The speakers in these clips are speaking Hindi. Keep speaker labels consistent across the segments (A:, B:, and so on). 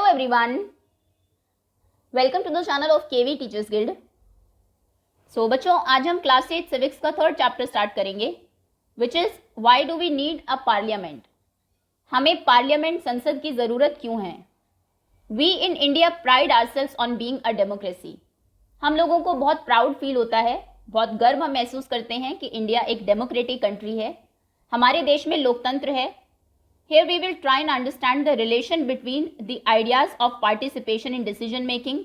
A: everyone, welcome to the channel of KV Teachers Guild. So बच्चों, आज हम क्लास 8 सिविक्स का थर्ड चैप्टर स्टार्ट करेंगे, which is why do we need a parliament. हमें पार्लियामेंट संसद की जरूरत क्यों है. We in India pride ourselves on being a democracy. हम लोगों को बहुत प्राउड फील होता है, बहुत गर्व हम महसूस करते हैं कि इंडिया एक डेमोक्रेटिक कंट्री है, हमारे देश में लोकतंत्र है. Here we will try and understand the relation between the ideas of participation in decision making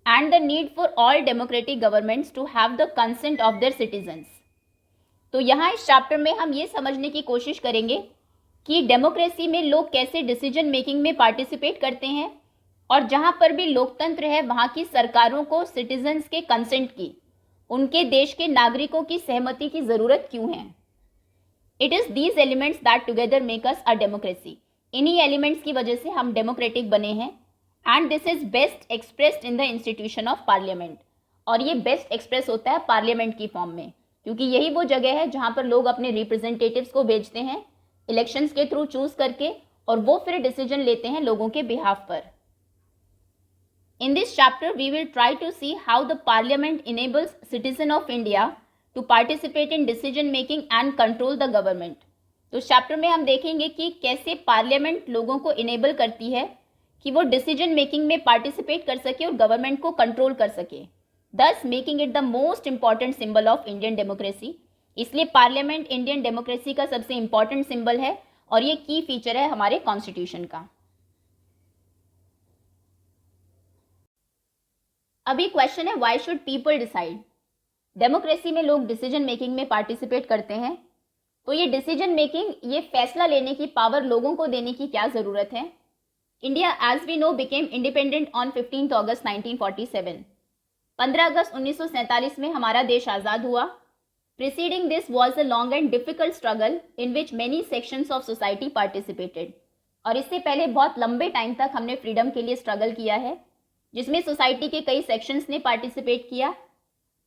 A: and the need for all democratic governments to have the consent of their citizens. तो यहाँ इस चैप्टर में हम ये समझने की कोशिश करेंगे कि डेमोक्रेसी में लोग कैसे डिसीजन मेकिंग में पार्टिसिपेट करते हैं और जहाँ पर भी लोकतंत्र है वहाँ की सरकारों को सिटीजन्स के कंसेंट की, उनके देश के नागरिकों की सहमति की ज़रूरत क्यों है. It is these elements that together make us a democracy. इन्हीं एलिमेंट्स की वजह से हम डेमोक्रेटिक बने हैं and this is best expressed in the institution of parliament. और ये बेस्ट एक्सप्रेस होता है पार्लियामेंट की फॉर्म में, क्योंकि यही वो जगह है जहाँ पर लोग अपने रिप्रेजेंटेटिव्स को भेजते हैं इलेक्शंस के थ्रू चूज करके, और वो फिर डिसीजन लेते हैं लोगों के बिहाफ पर. In this chapter we will try to see how the parliament enables citizen of India to participate in decision making and control the government. तो चैप्टर में हम देखेंगे कि कैसे पार्लियामेंट लोगों को इनेबल करती है कि वो डिसीजन मेकिंग में पार्टिसिपेट कर सके और गवर्नमेंट को कंट्रोल कर सके, thus making it the most important symbol of Indian democracy. इसलिए पार्लियामेंट इंडियन डेमोक्रेसी का सबसे इंपॉर्टेंट सिंबल है और ये की फीचर है हमारे कॉन्स्टिट्यूशन का. अभी क्वेश्चन है, why should people decide. Democracy में लोग डिसीजन मेकिंग में पार्टिसिपेट करते हैं, तो ये डिसीजन मेकिंग, ये फैसला लेने की पावर लोगों को देने की क्या ज़रूरत है. India as we know became independent on 15 अगस्त 1947. 15 अगस्त 1947 में हमारा देश आज़ाद हुआ. Preceding this was a long and difficult struggle in which many sections of society participated. और इससे पहले बहुत लंबे टाइम तक हमने फ्रीडम के लिए स्ट्रगल किया है, जिसमें सोसाइटी के कई सेक्शंस ने पार्टिसिपेट किया.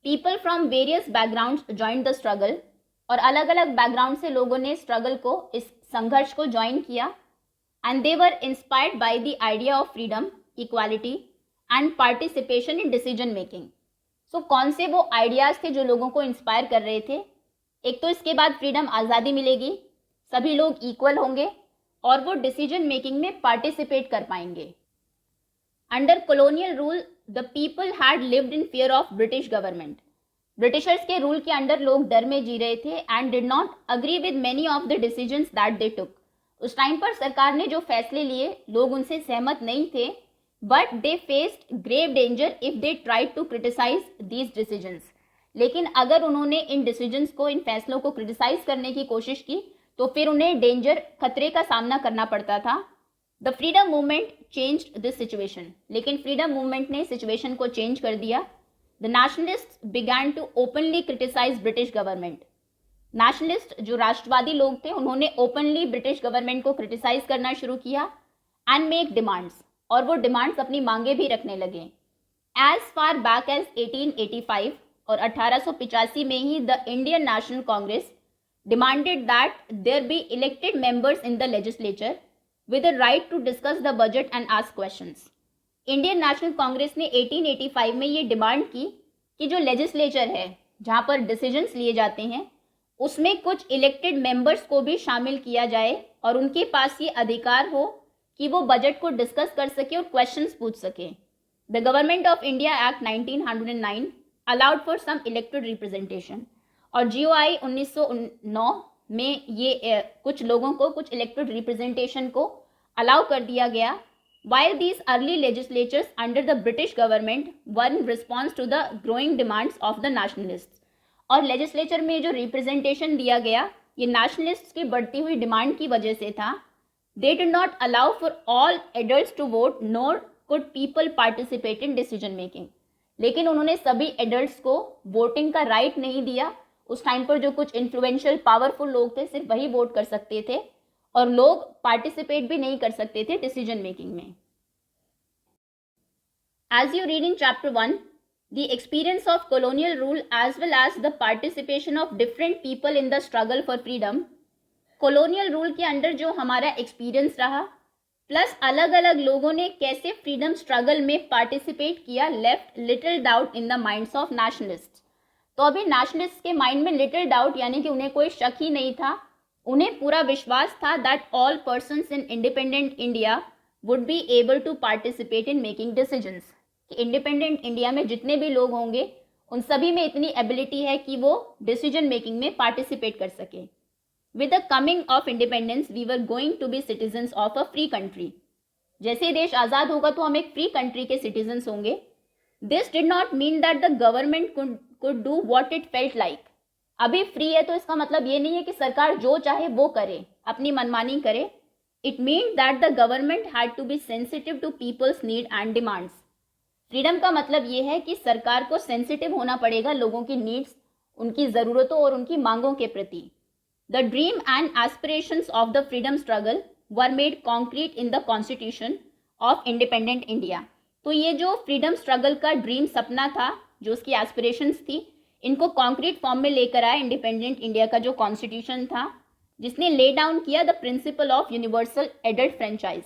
A: People from various backgrounds join the struggle. और अलग अलग बैकग्राउंड से लोगों ने स्ट्रगल को, इस संघर्ष को ज्वाइन किया. And they were inspired by the idea of freedom, equality and participation in decision making. So कौन से वो आइडियाज़ थे जो लोगों को इंस्पायर कर रहे थे. एक तो इसके बाद फ्रीडम, आज़ादी मिलेगी, सभी लोग इक्वल होंगे और वो डिसीजन मेकिंग में पार्टिसिपेट कर पाएंगे. Under colonial rule the people had lived in fear of British government. ब्रिटिशर्स के रूल के अंडर लोग डर में जी रहे थे and did not agree with many of the decisions that they took. उस टाइम पर सरकार ने जो फैसले लिए लोग उनसे सहमत नहीं थे, but they faced grave danger if they tried to criticise these decisions. लेकिन अगर उन्होंने इन डिसीजंस को, इन फैसलों को क्रिटिसाइज करने की कोशिश की तो फिर उन्हें डेंजर, खतरे का सामना करना पड़ता था. The freedom movement changed this situation. लेकिन फ्रीडम मूवमेंट ने सिचुएशन को चेंज कर दिया. The nationalist began to openly criticise British government. Nationalist, जो राष्ट्रवादी लोग थे, उन्होंने ओपनली ब्रिटिश गवर्नमेंट को क्रिटिसाइज करना शुरू किया एंड मेक डिमांड्स. और वो डिमांड्स, अपनी मांगे भी रखने लगे. एज फार बैक एज 1885 और 1885 में ही the Indian National Congress demanded that there be elected members in the legislature with a right to discuss the budget and ask questions. Indian National Congress ने 1885 में ये डिमांड की कि जो लेजिस्लेचर है, जहाँ पर डिसीजंस लिए जाते हैं, उसमें कुछ इलेक्टेड मेंबर्स को भी शामिल किया जाए और उनके पास ये अधिकार हो कि वो बजट को डिस्कस कर सके और क्वेश्चंस पूछ सके. The government of India act 1909 allowed for some elected representation. और GOI 1909 में ये कुछ लोगों को, कुछ इलेक्टेड रिप्रेजेंटेशन को अलाउ कर दिया गया. while these early legislatures under the British government were in response to the growing demands of the nationalists. और लेजिस्लेचर में जो रिप्रेजेंटेशन दिया गया ये नेशनलिस्ट्स की बढ़ती हुई डिमांड की वजह से था. They did not allow for all adults to vote nor could people participate in decision making. लेकिन उन्होंने सभी एडल्ट्स को वोटिंग का राइट नहीं दिया. उस टाइम पर जो कुछ इन्फ्लुएंशियल, पावरफुल लोग थे, सिर्फ वही वोट कर सकते थे और लोग पार्टिसिपेट भी नहीं कर सकते थे डिसीजन मेकिंग में. As you read in chapter 1, the experience of colonial rule as well as the participation of different people in the struggle for freedom. Colonial rule के अंडर जो हमारा एक्सपीरियंस रहा, प्लस अलग अलग लोगों ने कैसे फ्रीडम स्ट्रगल में पार्टिसिपेट किया left little doubt in the minds of nationalist. तो अभी नेशनलिस्ट के माइंड में लिटिल डाउट यानी कि उन्हें कोई शक ही नहीं था, उन्हें पूरा विश्वास था that all persons in independent India would be able to participate in making decisions. कि इंडिपेंडेंट इंडिया में जितने भी लोग होंगे उन सभी में इतनी एबिलिटी है कि वो डिसीजन मेकिंग में पार्टिसिपेट कर सके। With the coming of independence we were going to be citizens of a free country. जैसे ही देश आज़ाद होगा तो हम एक फ्री कंट्री के सिटीजन्स होंगे। This did not mean that the government could do what it felt like. अभी फ्री है तो इसका मतलब ये नहीं है कि सरकार जो चाहे वो करे, अपनी मनमानी करे। It mean that the government had to be sensitive to people's need and demands. Freedom का मतलब ये है कि सरकार को सेंसिटिव होना पड़ेगा लोगों की नीड्स, उनकी ज़रूरतों और उनकी मांगों के प्रति। The dream and aspirations of the freedom struggle were made concrete in the constitution of independent India. तो ये जो फ्रीडम स्ट्रगल का ड्रीम सपना था, जो उसकी एस्पिरेशंस थी, इनको कॉन्क्रीट फॉर्म में लेकर आया इंडिपेंडेंट इंडिया का जो कॉन्स्टिट्यूशन था, जिसने ले डाउन किया the principle of universal adult franchise.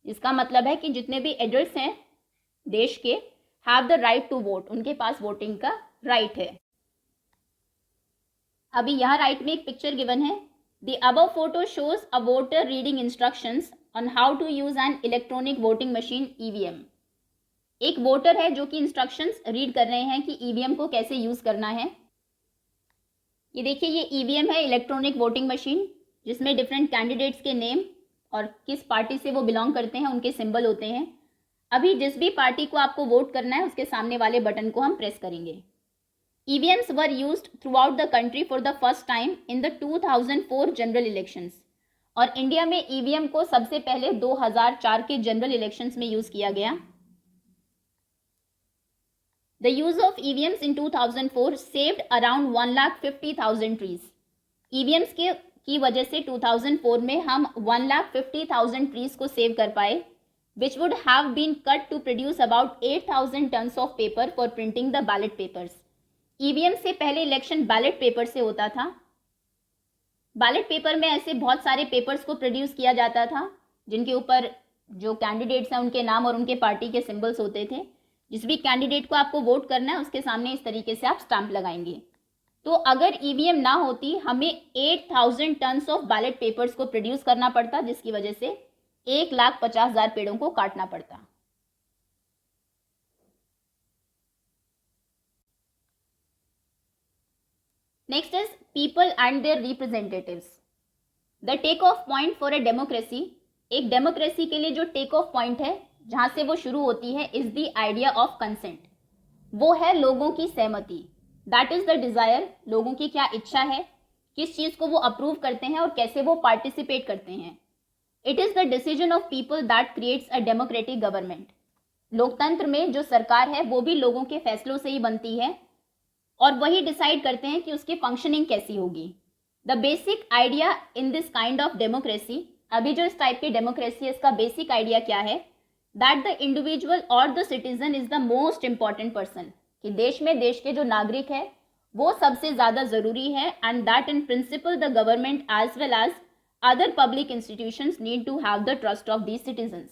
A: इसका मतलब है कि जितने भी एडल्ट्स हैं देश के have the right to vote, उनके पास वोटिंग का राइट है। अभी यहाँ राइट में एक पिक्चर गिवन है। The above photo shows a voter reading instructions on how to use an electronic voting machine EVM. एक वोटर है जो कि इंस्ट्रक्शंस रीड कर रहे हैं कि ईवीएम को कैसे यूज करना है। ये देखिए, ये ईवीएम है, इलेक्ट्रॉनिक वोटिंग मशीन, जिसमें डिफरेंट कैंडिडेट्स के नेम और किस पार्टी से वो बिलोंग करते हैं उनके सिंबल होते हैं। अभी जिस भी पार्टी को आपको वोट करना है उसके सामने वाले बटन को हम प्रेस करेंगे। EVMs were used through out the country for the first time in the 2004 general elections. और इंडिया में ईवीएम को सबसे पहले 2004 के जनरल इलेक्शंस में यूज किया गया। The use of EVMs in 2004 saved around 1,50,000 trees. EVMs की वजह से 2004 में हम 1,50,000 trees को सेव कर पाए, which would have been cut to produce about 8,000 tons of paper for printing the ballot papers. EVM से पहले इलेक्शन बैलेट पेपर से होता था। बैलेट पेपर में ऐसे बहुत सारे पेपर्स को प्रोड्यूस किया जाता था जिनके ऊपर जो कैंडिडेट्स हैं उनके नाम और उनके पार्टी के सिंबल्स होते थे। जिस भी कैंडिडेट को आपको वोट करना है उसके सामने इस तरीके से आप स्टैंप लगाएंगे। तो अगर ईवीएम ना होती हमें 8,000 टन्स ऑफ बैलेट पेपर्स को प्रोड्यूस करना पड़ता, जिसकी वजह से 1,50,000 पेड़ों को काटना पड़ता। Next is people and their representatives. The take off point for a democracy. एक डेमोक्रेसी के लिए जो टेक ऑफ पॉइंट है, जहां से वो शुरू होती है, is the idea of consent. वो है लोगों की सहमति। दैट इज द डिजायर, लोगों की क्या इच्छा है, किस चीज को वो अप्रूव करते हैं और कैसे वो पार्टिसिपेट करते हैं। It is the decision of people that creates a democratic government. लोकतंत्र में जो सरकार है वो भी लोगों के फैसलों से ही बनती है और वही डिसाइड करते हैं कि उसकी फंक्शनिंग कैसी होगी। The basic idea in this kind of democracy, अभी जो इस टाइप की डेमोक्रेसी है इसका बेसिक आइडिया क्या है, दैट द इंडिविजुअल और the citizen is the most important person. कि देश में देश के जो नागरिक है वो सबसे ज्यादा जरूरी है। And that in principle the government as well as other public institutions need to have the trust of these citizens.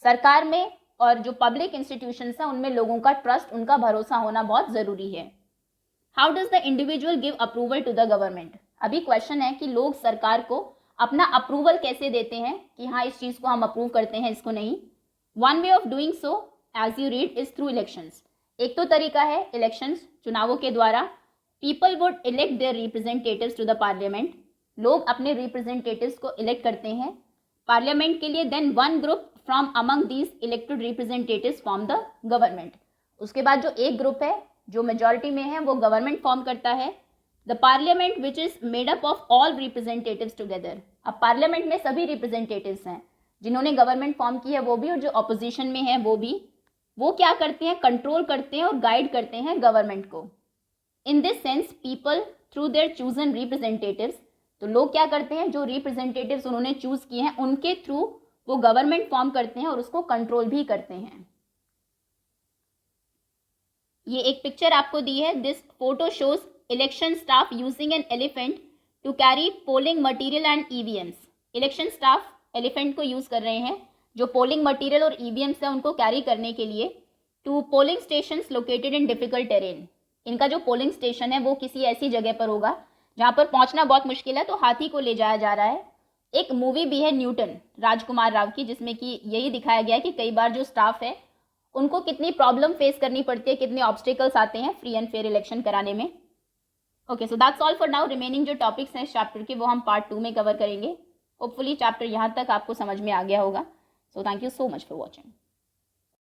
A: सरकार में और जो पब्लिक इंस्टीट्यूशंस हैं उनमें लोगों का ट्रस्ट, उनका भरोसा होना बहुत जरूरी है। How does the individual give approval to the government. अभी क्वेश्चन है कि लोग सरकार को अपना अप्रूवल कैसे देते हैं कि हाँ इस चीज को हम अप्रूव करते हैं, इसको नहीं। One way of doing so as you read is through elections. एक तो तरीका है इलेक्शंस, चुनावों के द्वारा। People would elect their representatives to the parliament. लोग अपने रिप्रेजेंटेटिव्स को इलेक्ट करते हैं पार्लियामेंट के लिए। Then one group from among these elected representatives form the government. उसके बाद जो एक ग्रुप है जो मेजॉरिटी में है वो गवर्नमेंट फॉर्म करता है। The parliament which is made up of all representatives together. अब पार्लियामेंट में सभी रिप्रेजेंटेटिव्स हैं, जिन्होंने गवर्नमेंट फॉर्म की है वो भी और जो ऑपोजिशन में है वो भी। वो क्या करते हैं, कंट्रोल करते हैं और गाइड करते हैं गवर्नमेंट को। In this sense people through their chosen representatives, तो लोग क्या करते हैं, जो रिप्रेजेंटेटिव्स उन्होंने चूज किए हैं उनके थ्रू वो गवर्नमेंट फॉर्म करते हैं और उसको कंट्रोल भी करते हैं। ये एक पिक्चर आपको दी है। This photo shows election staff using an elephant to carry polling material and EVMs. Election staff elephant को यूज कर रहे हैं जो पोलिंग मटेरियल और ईवीएम्स है उनको कैरी करने के लिए to polling stations located in difficult terrain. इनका जो पोलिंग स्टेशन है वो किसी ऐसी जगह पर होगा जहां पर पहुंचना बहुत मुश्किल है, तो हाथी को ले जाया जा रहा है। एक मूवी भी है न्यूटन राजकुमार राव की, जिसमें कि यही दिखाया गया है कि कई बार जो स्टाफ है उनको कितनी प्रॉब्लम फेस करनी पड़ती है, कितने ऑब्स्टिकल्स आते हैं फ्री एंड फेयर इलेक्शन कराने में। Okay, so that's all for now. Remaining जो टॉपिक्स हैं इस चैप्टर के वो हम पार्ट 2 में कवर करेंगे। होपफुली चैप्टर यहाँ तक आपको समझ में आ गया होगा। So thank you so much for watching.